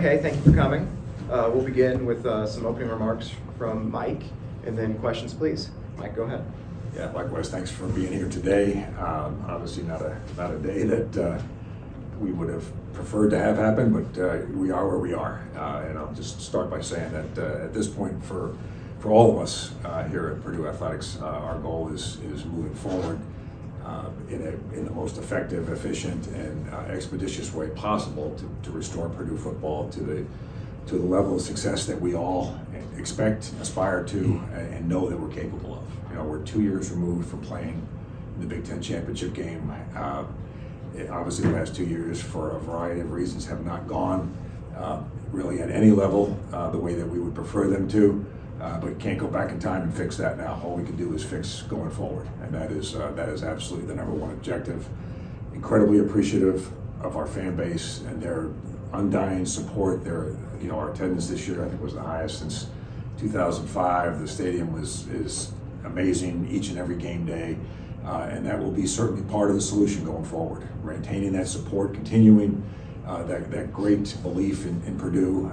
hey, thank you for coming. We'll begin with some opening remarks from Mike, and then questions, please. Mike, go ahead. Yeah, likewise, thanks for being here today. Obviously not a day that we would have preferred to have happen, but we are where we are. And I'll just start by saying that at this point, for all of us here at Purdue Athletics, our goal is moving forward in the most effective, efficient, and expeditious way possible to restore Purdue football to the level of success that we all expect, aspire to, and know that we're capable of. You know, we're 2 years removed from playing the Big Ten championship game. Obviously, the last 2 years, for a variety of reasons, have not gone really at any level the way that we would prefer them to. But can't go back in time and fix that now. All we can do is fix going forward, and that is absolutely the number one objective. Incredibly appreciative of our fan base and their undying support. Our attendance this year, I think, was the highest since 2005. The stadium is amazing each and every game day, and that will be certainly part of the solution going forward. Maintaining that support, continuing that great belief in Purdue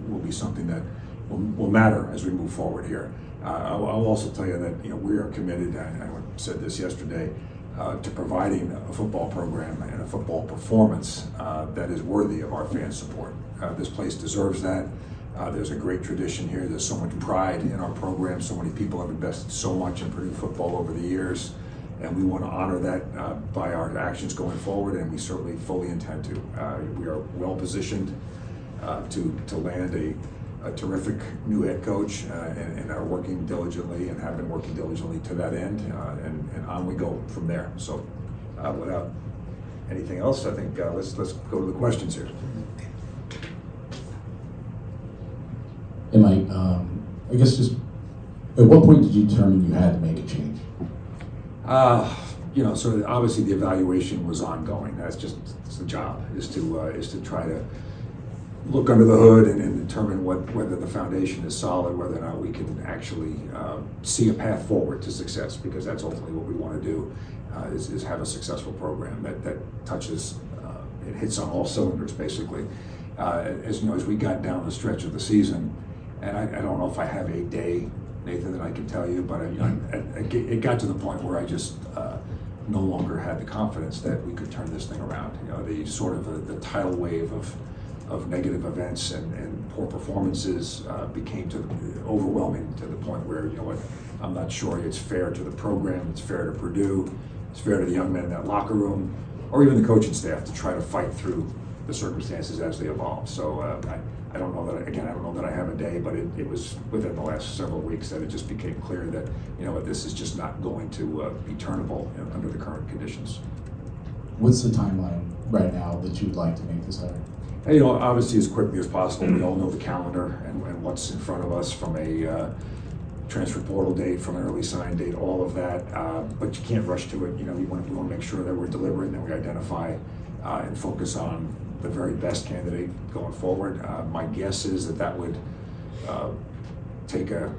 will be something that will matter as we move forward here. I'll also tell you that we are committed, and I said this yesterday, to providing a football program and a football performance that is worthy of our fan support. This place deserves that. There's a great tradition here. There's so much pride in our program. So many people have invested so much in Purdue football over the years, and we want to honor that by our actions going forward, and we certainly fully intend to. We are well positioned to land a terrific new head coach and are working diligently and have been working diligently to that end, and on we go from there. So without anything else, I think let's go to the questions here. Hey Mike, I guess just at what point did you determine you had to make a change? So obviously the evaluation was ongoing. It's the job is to try to look under the hood and determine whether the foundation is solid, whether or not we can actually see a path forward to success, because that's ultimately what we want to do, is have a successful program that touches, it hits on all cylinders, basically. As we got down the stretch of the season, and I don't know if I have a day, Nathan, that I can tell you, but it got to the point where I just no longer had the confidence that we could turn this thing around. The sort of the tidal wave of negative events and poor performances became overwhelming to the point where, I'm not sure it's fair to the program, it's fair to Purdue, it's fair to the young men in that locker room, or even the coaching staff to try to fight through the circumstances as they evolve. So I don't know that I have a day, but it was within the last several weeks that it just became clear that, this is just not going to be turnable under the current conditions. What's the timeline right now that you'd like to make this hire? Obviously as quickly as possible. We all know the calendar and what's in front of us from a transfer portal date, from an early sign date, all of that. But you can't rush to it. We want to make sure that we're deliberate and that we identify and focus on the very best candidate going forward. My guess is that would take a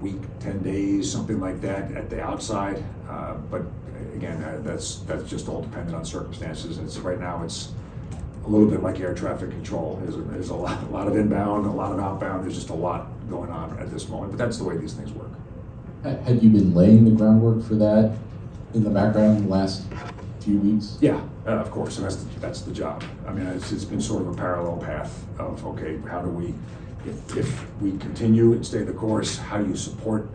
week, 10 days, something like that at the outside. But again, that's just all dependent on circumstances. Right now it's a little bit like air traffic control. There's a lot of inbound, a lot of outbound. There's just a lot going on at this moment, but that's the way these things work. Had you been laying the groundwork for that in the background the last few weeks? Yeah, of course, and that's the job. I mean, it's been sort of a parallel path of, okay, how do we, if we continue and stay the course, how do you support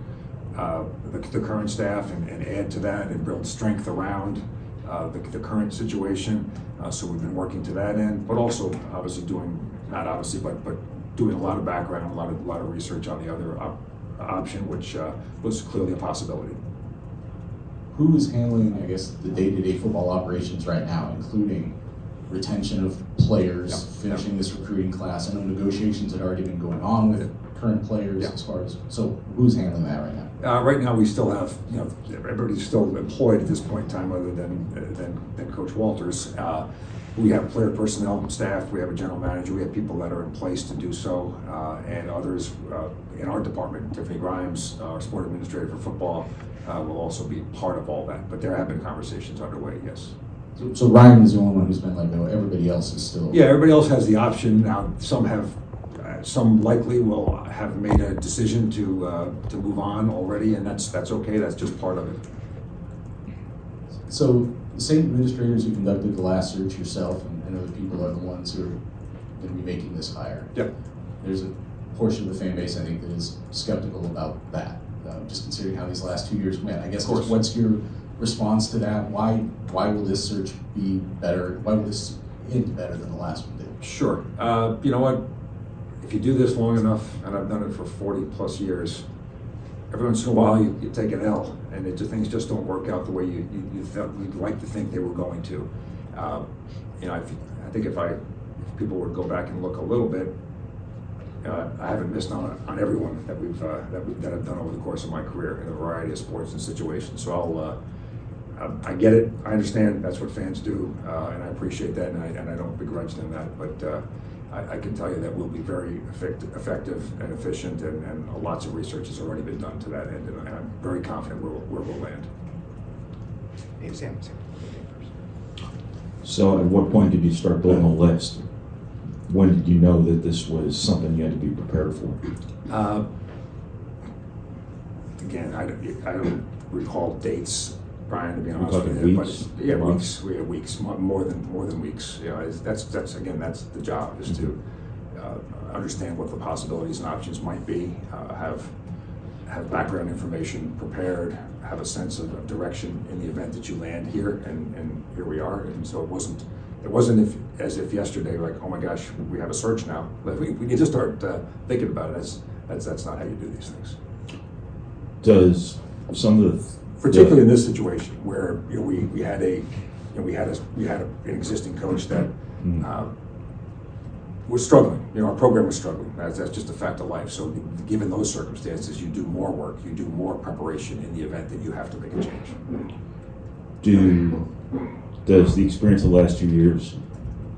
the current staff and add to that and build strength around the current situation? So we've been working to that end, but also obviously doing a lot of background, a lot of research on the other option, which was clearly a possibility. Who is handling, I guess, the day-to-day football operations right now, including retention of players, finishing this recruiting class? I know negotiations had already been going on with current players as far as, so who's handling that right now? Right now we still have, everybody's still employed at this point in time other than Coach Walters. We have player personnel staff, we have a general manager, we have people that are in place to do so, and others in our department. Tiffany Grimes, our sport administrator for football, will also be part of all that. But there have been conversations underway, yes. So Ryan is the only one who's been let go. Everybody else is still. Yeah, everybody else has the option now. Some likely will have made a decision to move on already, and that's okay. That's just part of it. So the same administrators who conducted the last search, yourself and other people, are the ones who are going to be making this hire. Yep. There's a portion of the fan base, I think, that is skeptical about that. Just considering how these last 2 years went, I guess. What's your response to that? Why will this search be better? Why will this end better than the last one did? Sure. You know what? If you do this long enough, and I've done it for 40 plus years, every once in a while you take an L, and things just don't work out the way you thought you'd like to think they were going to. You know, I think if people would go back and look a little bit, I haven't missed on everyone that I've done over the course of my career in a variety of sports and situations. So I get it. I understand that's what fans do, and I appreciate that, and I don't begrudge them that. But I can tell you that we'll be very effective and efficient, and lots of research has already been done to that end, and I'm very confident where we'll land. Hey, Sam. So at what point did you start building a list? When did you know that this was something you had to be prepared for? Again, I don't recall dates, Brian, to be honest talking with you. weeks? But yeah, Months? weeks. We have weeks, more than weeks. You know, that's the job, is to understand what the possibilities and options might be, have background information prepared, have a sense of direction in the event that you land here, and here we are. And so it wasn't as if yesterday, like, oh my gosh, we have a search now. We need to start thinking about it. That's not how you do these things. Does some of Particularly in this situation where we had an existing coach that was struggling. Our program was struggling. That's just a fact of life. So given those circumstances, you do more work, you do more preparation in the event that you have to make a change. Does the experience of the last 2 years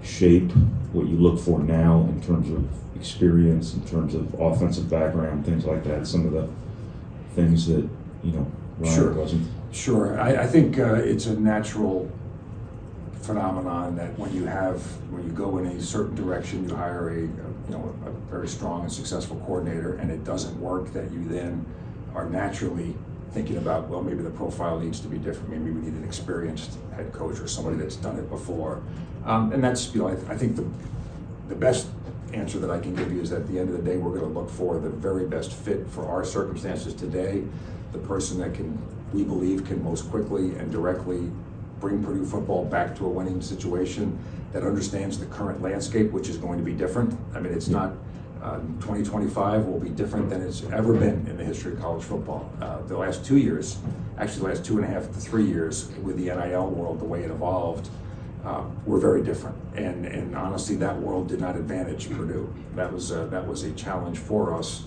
shape what you look for now in terms of experience, in terms of offensive background, things like that? Some of the things that Ryan wasn't. Sure. I think it's a natural phenomenon that when you go in a certain direction, you hire a very strong and successful coordinator, and it doesn't work, that you then are naturally thinking about, well, maybe the profile needs to be different. Maybe we need an experienced head coach or somebody that's done it before. And that's, I think the best answer that I can give you is that at the end of the day, we're going to look for the very best fit for our circumstances today, the person that we believe can most quickly and directly bring Purdue football back to a winning situation, that understands the current landscape, which is going to be different. I mean, it's not, 2025 will be different than it's ever been in the history of college football. The last 2 years, actually the last 2.5 to 3 years, with the NIL world, the way it evolved, were very different. And honestly, that world did not advantage Purdue. That was a challenge for us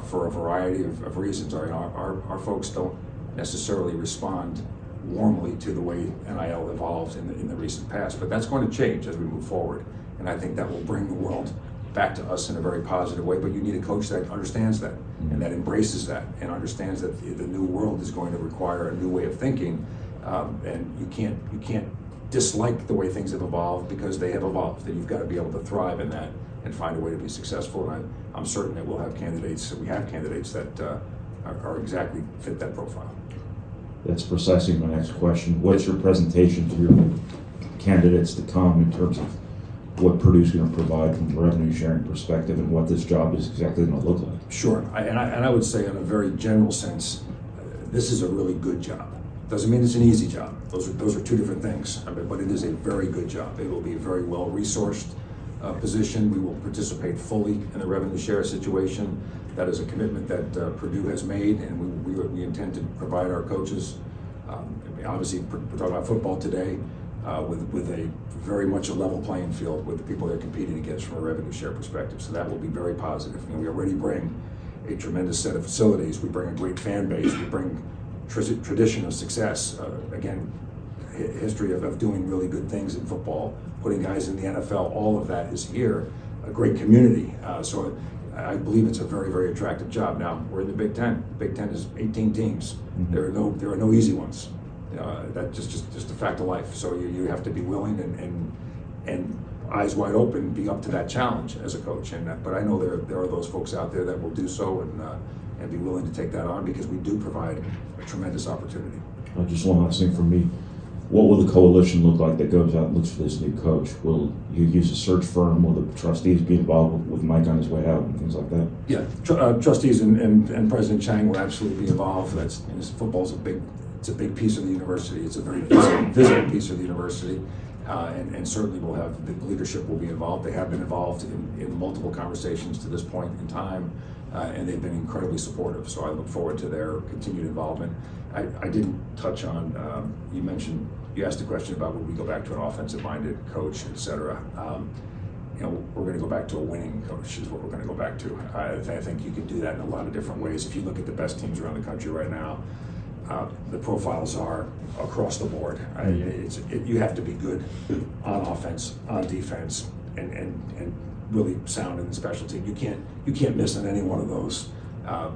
for a variety of reasons. Our folks don't necessarily respond warmly to the way NIL evolved in the recent past, but that's going to change as we move forward. And I think that will bring the world back to us in a very positive way. But you need a coach that understands that and that embraces that and understands that the new world is going to require a new way of thinking. And you can't dislike the way things have evolved, because they have evolved. And you've got to be able to thrive in that and find a way to be successful. And I'm certain that we have candidates that are exactly fit that profile. That's precisely my next question. What's your presentation to your candidates to come in terms of what Purdue's going to provide from a revenue sharing perspective, and what this job is exactly going to look like? Sure, and I would say, in a very general sense, this is a really good job. Doesn't mean it's an easy job. Those are two different things. But it is a very good job. It will be a very well resourced position. We will participate fully in the revenue share situation. That is a commitment that Purdue has made, and we intend to provide our coaches. Obviously, we're talking about football today, with a very much a level playing field with the people they're competing against from a revenue share perspective. So that will be very positive. We already bring a tremendous set of facilities. We bring a great fan base. We bring tradition of success. Again, history of doing really good things in football, putting guys in the NFL. All of that is here. A great community. So I believe it's a very, very attractive job. Now, we're in the Big Ten. The Big Ten is 18 teams. Mm-hmm. There are no easy ones. That's just a fact of life. So you have to be willing and eyes wide open, be up to that challenge as a coach. But I know there are those folks out there that will do so and be willing to take that on, because we do provide a tremendous opportunity. Just one last thing from me. What will the coalition look like that goes out and looks for this new coach? Will you use a search firm? Will the trustees be involved with Mike on his way out and things like that? Yeah, trustees and President Chang will absolutely be involved. Football's a big piece of the university. It's a very visible piece of the university, and certainly will have the leadership will be involved. They have been involved in multiple conversations to this point in time, and they've been incredibly supportive. So I look forward to their continued involvement. I didn't touch on, you asked a question about would we go back to an offensive-minded coach, et cetera. We're going to go back to a winning coach is what we're going to go back to. I think you can do that in a lot of different ways. If you look at the best teams around the country right now, the profiles are across the board. You have to be good on offense, on defense, and really sound in the special team. You can't miss on any one of those.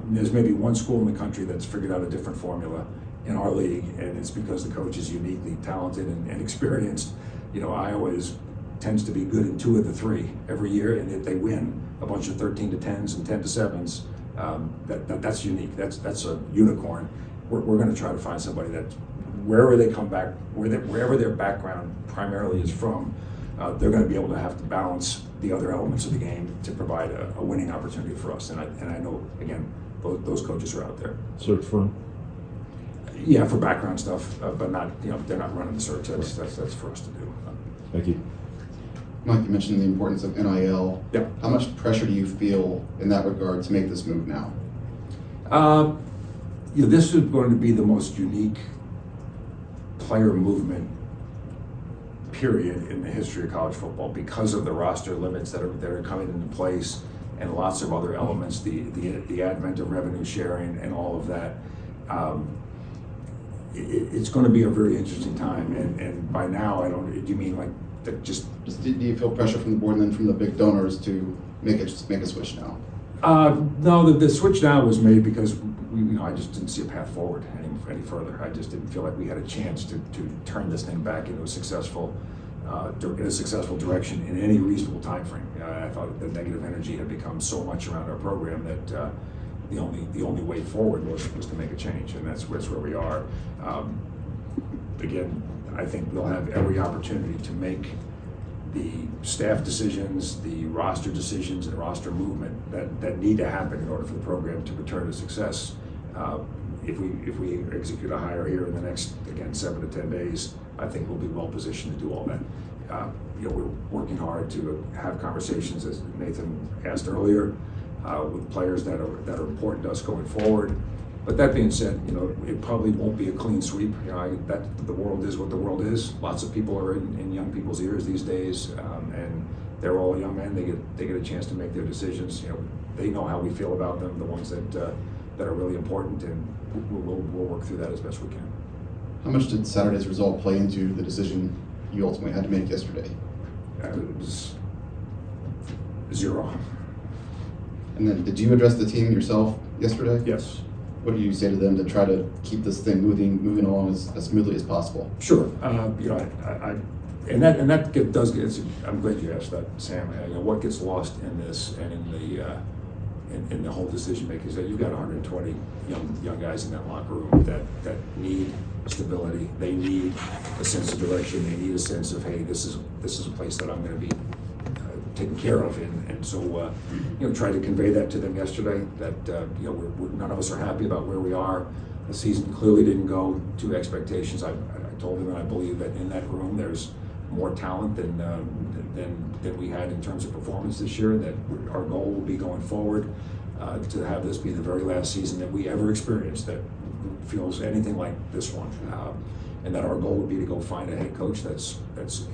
There's maybe one school in the country that's figured out a different formula in our league, and it's because the coach is uniquely talented and experienced. Iowa tends to be good in 2 of the 3 every year, and if they win a bunch of 13-10s and 10-7s, that's unique. That's a unicorn. We're going to try to find somebody that, wherever they come back, wherever their background primarily is from, they're going to be able to have to balance the other elements of the game to provide a winning opportunity for us. And I know, again, those coaches are out there. Search firm? Yeah, for background stuff, but not, they're not running the search. That's for us to do. Thank you. Mike, you mentioned the importance of NIL. Yeah. How much pressure do you feel in that regard to make this move now? This is going to be the most unique player movement period in the history of college football, because of the roster limits that are coming into place, and lots of other elements, the advent of revenue sharing and all of that. It's going to be a very interesting time, and by now, do you mean like that just do you feel pressure from the board and then from the big donors to make a switch now? No, the switch now was made because I just didn't see a path forward any further. I just didn't feel like we had a chance to turn this thing back into a successful direction in any reasonable time frame. I thought the negative energy had become so much around our program that the only way forward was to make a change, and that's where we are. Again, I think we'll have every opportunity to make the staff decisions, the roster decisions, and roster movement that need to happen in order for the program to return to success. If we execute a hire here in the next, again, 7 to 10 days, I think we'll be well positioned to do all that. We're working hard to have conversations, as Nathan asked earlier, with players that are important to us going forward. But that being said, it probably won't be a clean sweep. The world is what the world is. Lots of people are in young people's ears these days, and they're all young men. They get a chance to make their decisions. They know how we feel about them, the ones that are really important, and we'll work through that as best we can. How much did Saturday's result play into the decision you ultimately had to make yesterday? It was 0. And then, did you address the team yourself yesterday? Yes. What do you say to them to try to keep this thing moving along as smoothly as possible? Sure. And that does get. I'm glad you asked that, Sam. What gets lost in this and in the whole decision making is that you've got 120 young guys in that locker room that need stability. They need a sense of direction. They need a sense of, hey, this is a place that I'm going to be taken care of, and so tried to convey that to them yesterday. That none of us are happy about where we are. The season clearly didn't go to expectations. I told them that I believe that in that room there's more talent than we had in terms of performance this year. That our goal will be going forward to have this be the very last season that we ever experienced that feels anything like this one, and that our goal would be to go find a head coach that's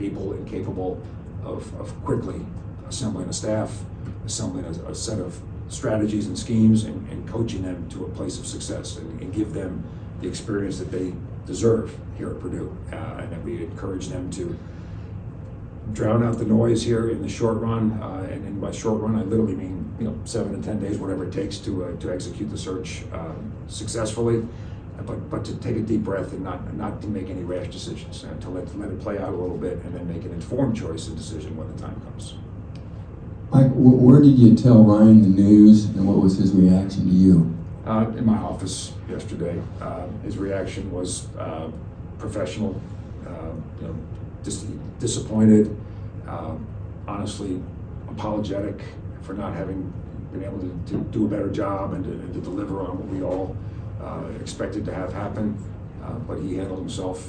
able and capable of quickly assembling a staff, assembling a set of strategies and schemes, and coaching them to a place of success, and give them the experience that they deserve here at Purdue, and that we encourage them to drown out the noise here in the short run, and by short run I literally mean 7 to 10 days, whatever it takes to execute the search successfully, but to take a deep breath and not to make any rash decisions, and to let it play out a little bit, and then make an informed choice and decision when the time comes. Mike, where did you tell Ryan the news, and what was his reaction to you? In my office yesterday. His reaction was professional, disappointed, honestly apologetic for not having been able to do a better job and to deliver on what we all expected to have happen. But he handled himself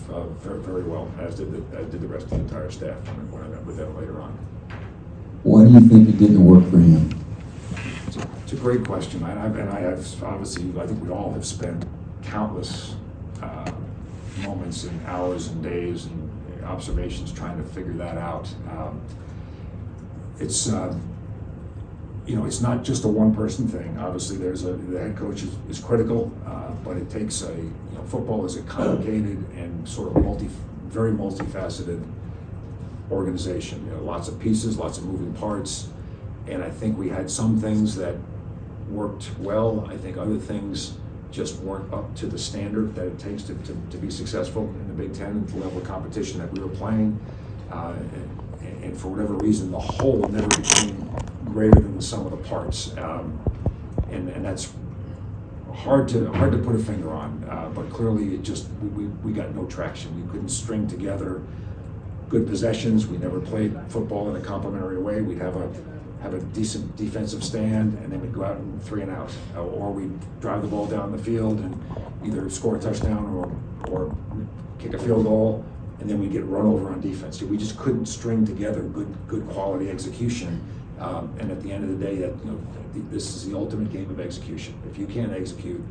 very, very well, as did the rest of the entire staff. When I met with them later on. Why do you think it didn't work for him? It's a great question, I have obviously, I think we all have spent countless moments and hours and days and observations trying to figure that out. It's it's not just a one-person thing. Obviously, the head coach is critical, but it takes football is a complicated and sort of very multifaceted organization. Lots of pieces, lots of moving parts, and I think we had some things that worked well. I think other things just weren't up to the standard that it takes to be successful in the Big Ten, the level of competition that we were playing. And for whatever reason, the whole never became greater than the sum of the parts. And that's hard to put a finger on. But clearly, we got no traction. We couldn't string together good possessions. We never played football in a complementary way. We'd have a decent defensive stand, and then we'd go out and 3 and out, or we'd drive the ball down the field and either score a touchdown or kick a field goal, and then we'd get run over on defense. We just couldn't string together good quality execution. And at the end of the day, this is the ultimate game of execution. If you can't execute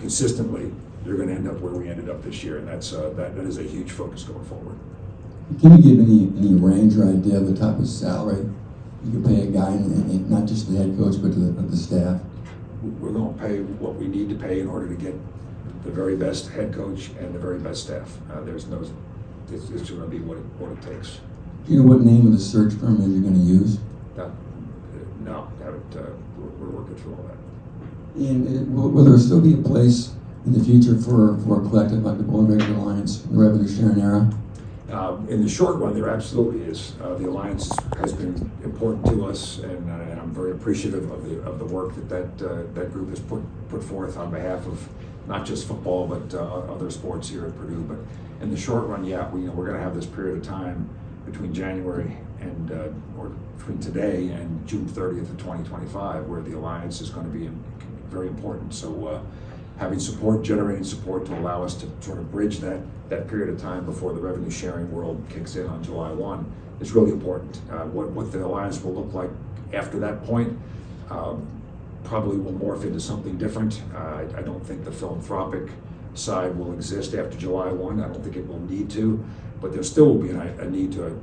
consistently, you're going to end up where we ended up this year, and that is a huge focus going forward. Can you give any range or idea of the type of salary you could pay a guy, and not just the head coach, but to the staff? We're going to pay what we need to pay in order to get the very best head coach and the very best staff. It's going to be what it takes. Do you know what name of the search firm that you're going to use? No, we're working through all that. And will there still be a place in the future for a collective like the Boilermakers Alliance in the revenue sharing era? In the short run, there absolutely is. The Alliance has been important to us, and I'm very appreciative of the work that group has put forth on behalf of not just football, but other sports here at Purdue. But in the short run, yeah, we're going to have this period of time between January and or between today and June 30th of 2025, where the Alliance is going to be very important. So having support, generating support to allow us to sort of bridge that period of time before the revenue sharing world kicks in on July 1 is really important. What the Alliance will look like after that point probably will morph into something different. I don't think the philanthropic side will exist after July 1. I don't think it will need to, but there still will be a need to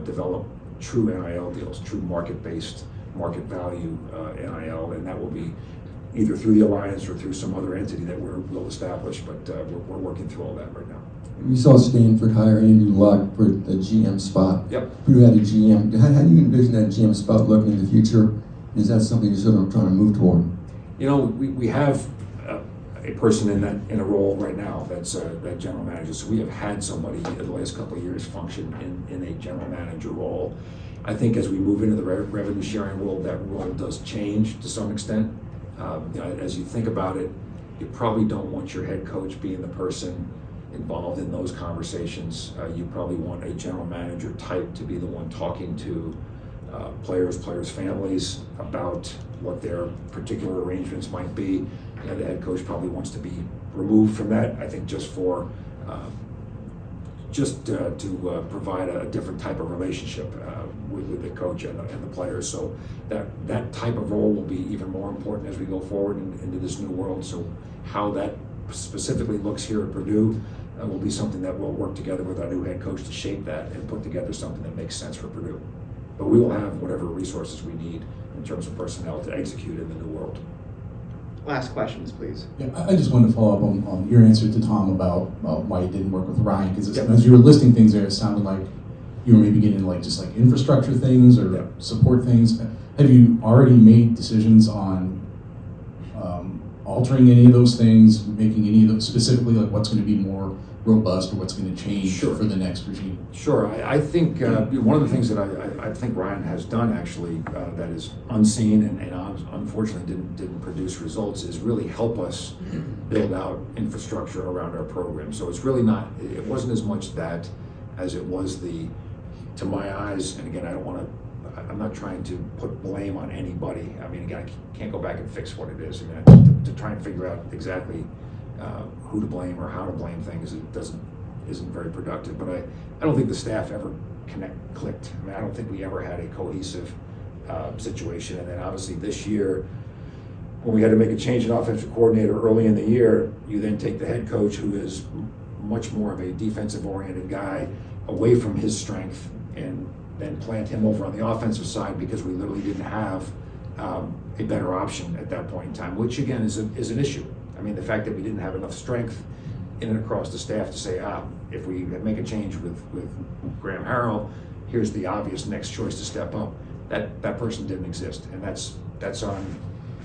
develop true NIL deals, true market-based, market value NIL, and that will be either through the Alliance or through some other entity that we'll establish, but we're working through all that right now. We saw Stanford hire Andrew Luck for the GM spot. Yep. Who had a GM? How do you envision that GM spot looking in the future? Is that something you're sort of trying to move toward? We have a person in a role right now that's that general manager. So we have had somebody in the last couple of years function in a general manager role. I think as we move into the revenue sharing world, that role does change to some extent. As you think about it, you probably don't want your head coach being the person involved in those conversations. You probably want a general manager type to be the one talking to players' families about what their particular arrangements might be. The head coach probably wants to be removed from that, I think, just for to provide a different type of relationship with the coach and the players. So that type of role will be even more important as we go forward into this new world. So how that specifically looks here at Purdue will be something that we'll work together with our new head coach to shape that and put together something that makes sense for Purdue. But we will have whatever resources we need in terms of personnel to execute in the new world. Last questions, please. Yeah, I just wanted to follow up on your answer to Tom about why you didn't work with Ryan, because Yep. as you were listing things there, it sounded like you were maybe getting just infrastructure things or Yep. support things. Have you already made decisions on altering any of those things, making any of those, specifically like what's going to be more robust or what's going to change Sure. for the next regime? Sure. I think one of the things that I think Ryan has done actually that is unseen and unfortunately didn't produce results is really help us build out infrastructure around our program. So it's really not, it wasn't as much that as it was to my eyes, and again, I'm not trying to put blame on anybody. I mean, again, I can't go back and fix what it is. I mean, to try and figure out exactly who to blame or how to blame things, isn't very productive. But I don't think the staff ever clicked. I mean, I don't think we ever had a cohesive situation. And then obviously this year, when we had to make a change in offensive coordinator early in the year, you then take the head coach, who is much more of a defensive-oriented guy, away from his strength, and then plant him over on the offensive side because we literally didn't have a better option at that point in time, which again is an issue. I mean, the fact that we didn't have enough strength in and across the staff to say, if we make a change with Graham Harrell, here's the obvious next choice to step up. That person didn't exist, and that's on,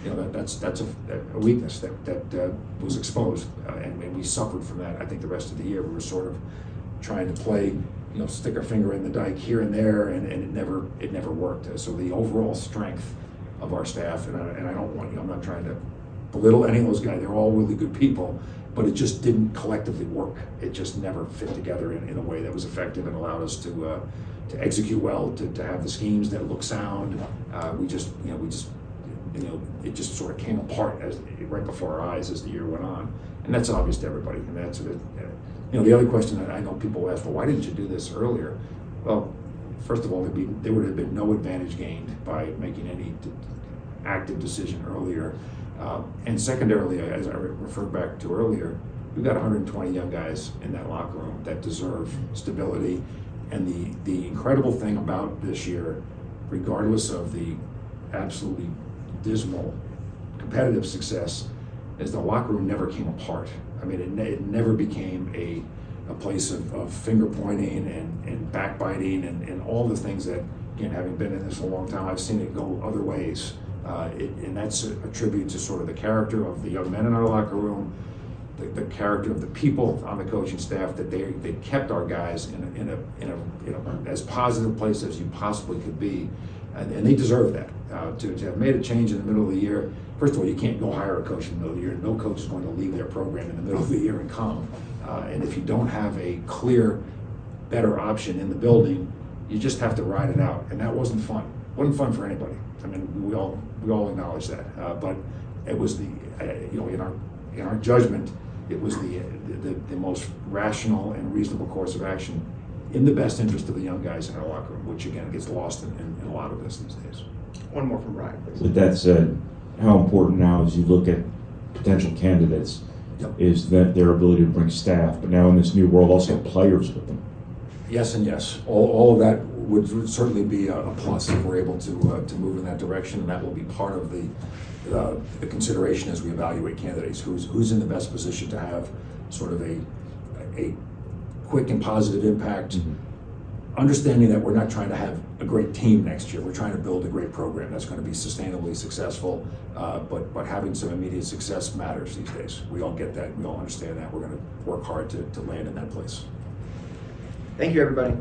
that's a weakness that was exposed, and we suffered from that. I think the rest of the year we were sort of trying to play, stick our finger in the dike here and there, and it never worked. So the overall strength of our staff, and I don't want, I'm not trying to belittle any of those guys, they're all really good people, but it just didn't collectively work. It just never fit together in a way that was effective and allowed us to execute well, to have the schemes that look sound. It just sort of came apart right before our eyes as the year went on, and that's obvious to everybody. And that's the other question that I know people ask, well, why didn't you do this earlier? Well, first of all, there would have been no advantage gained by making any active decision earlier. And secondarily, as I referred back to earlier, we've got 120 young guys in that locker room that deserve stability. And the incredible thing about this year, regardless of the absolutely dismal competitive success, is the locker room never came apart. I mean, it never became a place of finger pointing and backbiting and all the things that, again, having been in this a long time, I've seen it go other ways. And that's a tribute to sort of the character of the young men in our locker room, the character of the people on the coaching staff, that they kept our guys in a as positive place as you possibly could be, and they deserve that. To have made a change in the middle of the year, first of all, you can't go hire a coach in the middle of the year. No coach is going to leave their program in the middle of the year and come. And if you don't have a clear, better option in the building, you just have to ride it out. And that wasn't fun. It wasn't fun for anybody. I mean, we all acknowledge that. But it was in our judgment, it was the most rational and reasonable course of action in the best interest of the young guys in our locker room, which again gets lost in a lot of this these days. One more from Brian, please. With that said, how important now as you look at potential candidates is that their ability to bring staff, but now in this new world also players with them? Yes and yes. All of that would certainly be a plus if we're able to move in that direction, and that will be part of the consideration as we evaluate candidates. Who's in the best position to have sort of a quick and positive impact, understanding that we're not trying to have a great team next year. We're trying to build a great program that's going to be sustainably successful, but having some immediate success matters these days. We all get that. We all understand that. We're going to work hard to land in that place. Thank you, everybody.